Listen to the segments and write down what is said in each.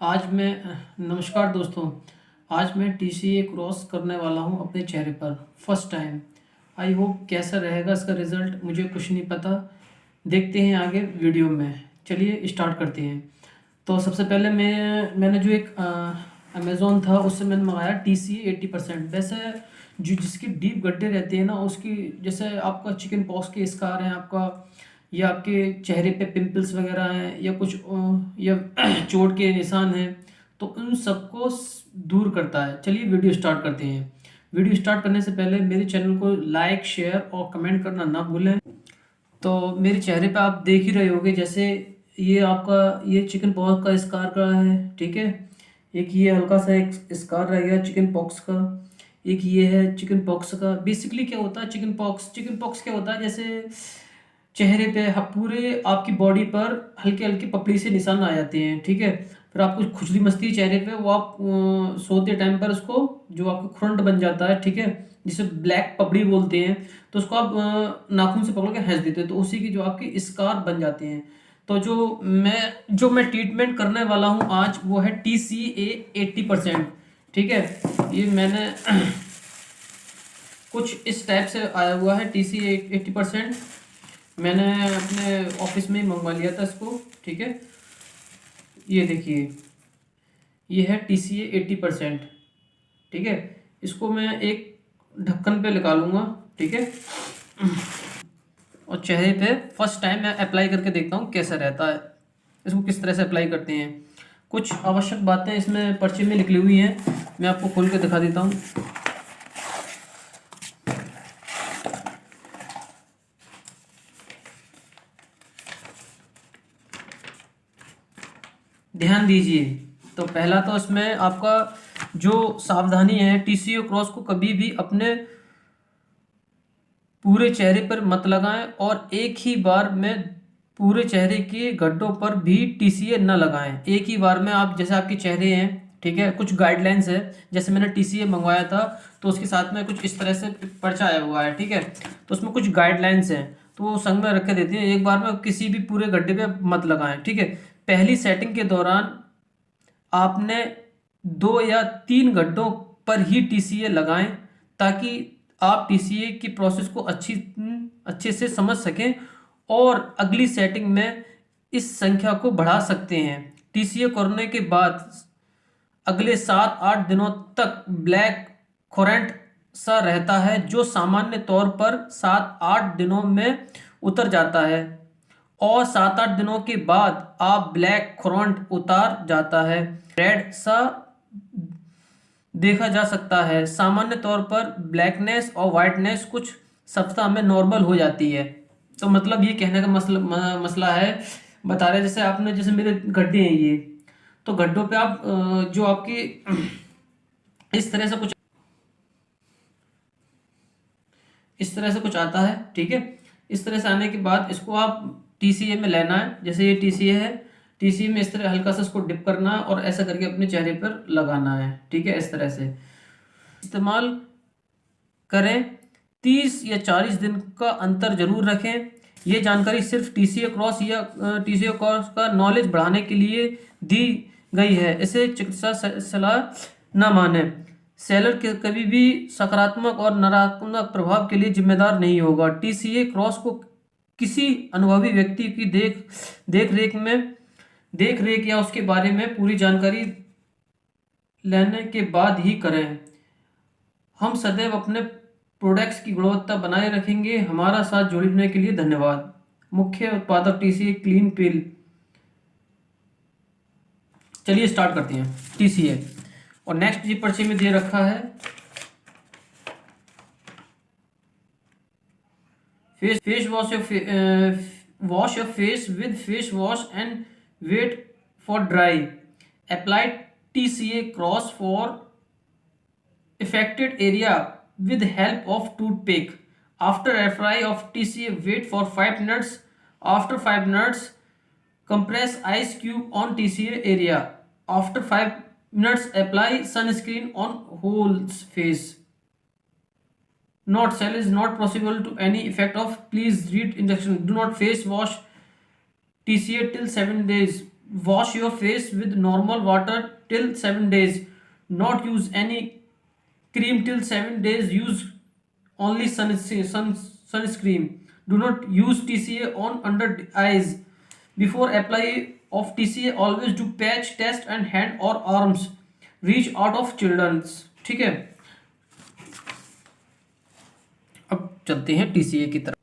आज मैं नमस्कार दोस्तों। आज मैं टीसीए क्रॉस करने वाला हूं अपने चेहरे पर फर्स्ट टाइम। आई होप कैसा रहेगा इसका रिज़ल्ट, मुझे कुछ नहीं पता। देखते हैं आगे वीडियो में। चलिए स्टार्ट करते हैं। तो सबसे पहले मैंने जो एक अमेज़ोन था उससे मैंने मंगाया टीसीए 80%। वैसे जो जिसके डीप गड्ढे रहते हैं ना, उसकी जैसे आपका चिकन पॉक्स के स्कार हैं आपका, या आपके चेहरे पे पिंपल्स वगैरह हैं, या कुछ या चोट के निशान हैं, तो उन सबको दूर करता है। चलिए वीडियो स्टार्ट करते हैं। वीडियो स्टार्ट करने से पहले मेरे चैनल को लाइक शेयर और कमेंट करना ना भूलें। तो मेरे चेहरे पे आप देख ही रहे होगे, जैसे ये आपका ये चिकन पॉक्स का स्कार का है, ठीक है। एक ये हल्का सा एक स्कार रह गया चिकन पॉक्स का। एक ये है चिकन पॉक्स का। बेसिकली क्या होता है चिकन पॉक्स क्या होता है, जैसे चेहरे पे पूरे आपकी बॉडी पर हल्के हल्के पपड़ी से निशान आ जाते हैं, ठीक है। फिर आपको खुजली मचती है चेहरे पे, वो आप सोते टाइम पर उसको जो आपका खुरंट बन जाता है, ठीक है, जिसे ब्लैक पपड़ी बोलते हैं। तो उसको आप नाखून से पकड़ के हंस देते हैं, तो उसी की जो आपकी स्कार बन जाते हैं। तो जो मैं ट्रीटमेंट करने वाला हूँ आज, वो है TCA 80%, ठीक है। ये मैंने कुछ इस टाइप से आया हुआ है TCA 80%। मैंने अपने ऑफिस में ही मंगवा लिया था इसको, ठीक है। ये देखिए, ये है TCA 80%, ठीक है। इसको मैं एक ढक्कन पे लगा लूँगा, ठीक है। और चेहरे पे फर्स्ट टाइम मैं अप्लाई करके देखता हूँ कैसा रहता है। इसको किस तरह से अप्लाई करते हैं, कुछ आवश्यक बातें इसमें पर्चे में लिखी हुई हैं। मैं आपको खोल के दिखा देता हूँ। ध्यान दीजिए। तो पहला तो इसमें आपका जो सावधानी है, TCA क्रॉस को कभी भी अपने पूरे चेहरे पर मत लगाएं, और एक ही बार में पूरे चेहरे के गड्ढों पर भी TCA न लगाएं। एक ही बार में आप, जैसे आपके चेहरे हैं, ठीक है, कुछ गाइडलाइंस है। जैसे मैंने TCA मंगवाया था, तो उसके साथ में कुछ इस तरह से पर्चा आया हुआ है, ठीक है। तो उसमें कुछ गाइडलाइंस हैं, तो वो संग में रख के देती है। एक बार में किसी भी पूरे गड्ढे पे मत लगाएं, ठीक है। पहली सेटिंग के दौरान आपने 2 या 3 गड्ढों पर ही TCA लगाएं, ताकि आप TCA की प्रोसेस को अच्छे से समझ सकें, और अगली सेटिंग में इस संख्या को बढ़ा सकते हैं। TCA करने के बाद अगले 7-8 दिनों तक ब्लैक खोरेंट सा रहता है, जो सामान्य तौर पर 7-8 दिनों में उतर जाता है, और 7-8 दिनों के बाद आप ब्लैक खोरेंट उतार जाता है, रेड सा देखा जा सकता है। सामान्य तौर पर ब्लैकनेस और वाइटनेस कुछ सप्ताह में नॉर्मल हो जाती है। तो मतलब ये कहने का मसला है, बता रहे जैसे आपने, जैसे मेरे गड्ढे हैं ये, तो गड्ढों पे आप जो आपकी इस तरह से कुछ आता है, ठीक है। इस तरह से आने के बाद इसको आप TCA में लेना है। जैसे ये TCA है, TCA में इस तरह हल्का सा इसको डिप करना है, और ऐसा करके अपने चेहरे पर लगाना है, ठीक है। इस तरह से इस्तेमाल करें। 30 या 40 दिन का अंतर जरूर रखें। ये जानकारी सिर्फ TCA क्रॉस या TCA क्रॉस का नॉलेज बढ़ाने के लिए दी गई है। इसे चिकित्सा सलाह न माने। सेलर के कभी भी सकारात्मक और नकारात्मक प्रभाव के लिए जिम्मेदार नहीं होगा। TCA क्रॉस को किसी अनुभवी व्यक्ति की देख रेख या उसके बारे में पूरी जानकारी लेने के बाद ही करें। हम सदैव अपने प्रोडक्ट्स की गुणवत्ता बनाए रखेंगे। हमारा साथ जुड़ने के लिए धन्यवाद। मुख्य उत्पादक TCA क्लीन पिल। चलिए स्टार्ट करते हैं TCA। और नेक्स्ट जी पर्चे में दे रखा है, face wash your face with face wash and wait for dry. Apply TCA cross for affected area with help of toothpick. After apply of TCA, wait for 5 minutes. After 5 minutes, compress ice cube on TCA area. After 5 minutes, apply sunscreen on whole face. Not cell is not possible to any effect of. Please read instruction. Do not face wash TCA till 7 days Wash your face with normal water till 7 days. Not use any cream till 7 days. Use only sunscreen. Do not use TCA on under eyes. Before apply of TCA, always do patch test and hand or arms. Reach out of children's. ठीक है, अब चलते हैं TCA की तरफ।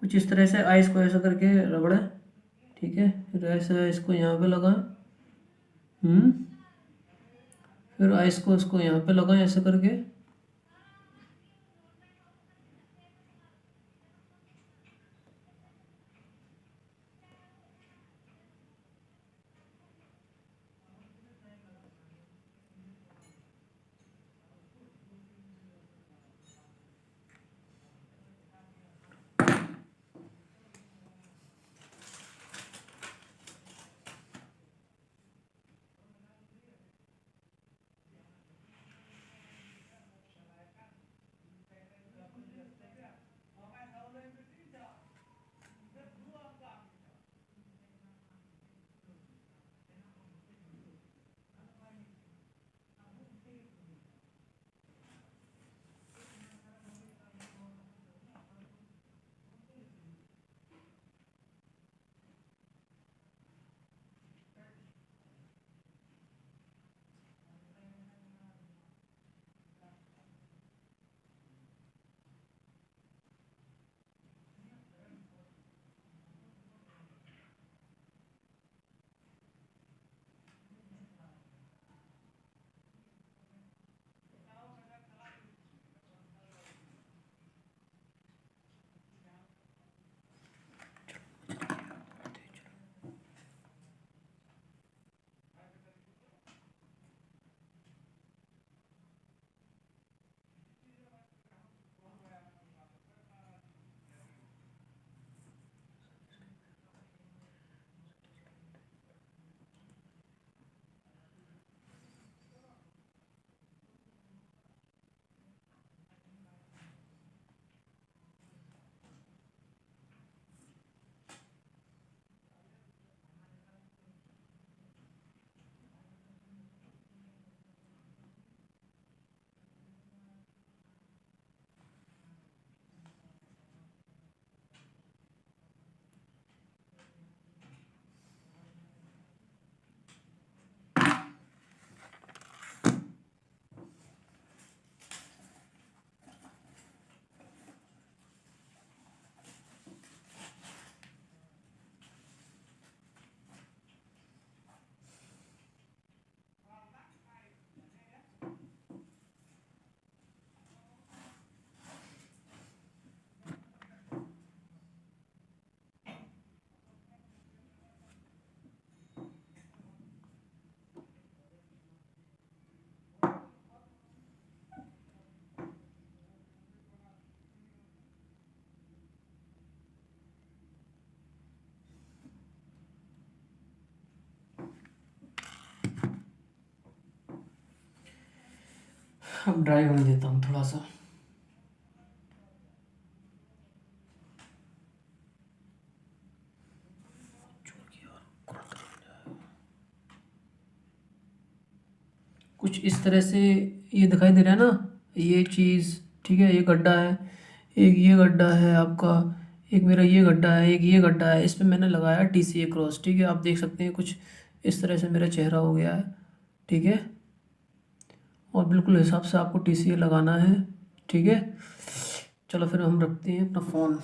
कुछ इस तरह से आइस को ऐसा करके रगड़ा, ठीक है। फिर ऐसा इसको यहाँ पे लगा, फिर आइस को इसको यहाँ पे लगा ऐसा करके। अब ड्राई होने देता हूँ थोड़ा सा। कुछ इस तरह से ये दिखाई दे रहा है ना, ये चीज़, ठीक है। ये गड्ढा है, एक ये गड्ढा है आपका, एक मेरा ये गड्ढा है, एक ये गड्ढा है। इस पे मैंने लगाया TCA क्रॉस, ठीक है। आप देख सकते हैं कुछ इस तरह से मेरा चेहरा हो गया है, ठीक है। और बिल्कुल हिसाब से आपको TCA लगाना है, ठीक है। चलो फिर हम रखते हैं अपना फ़ोन।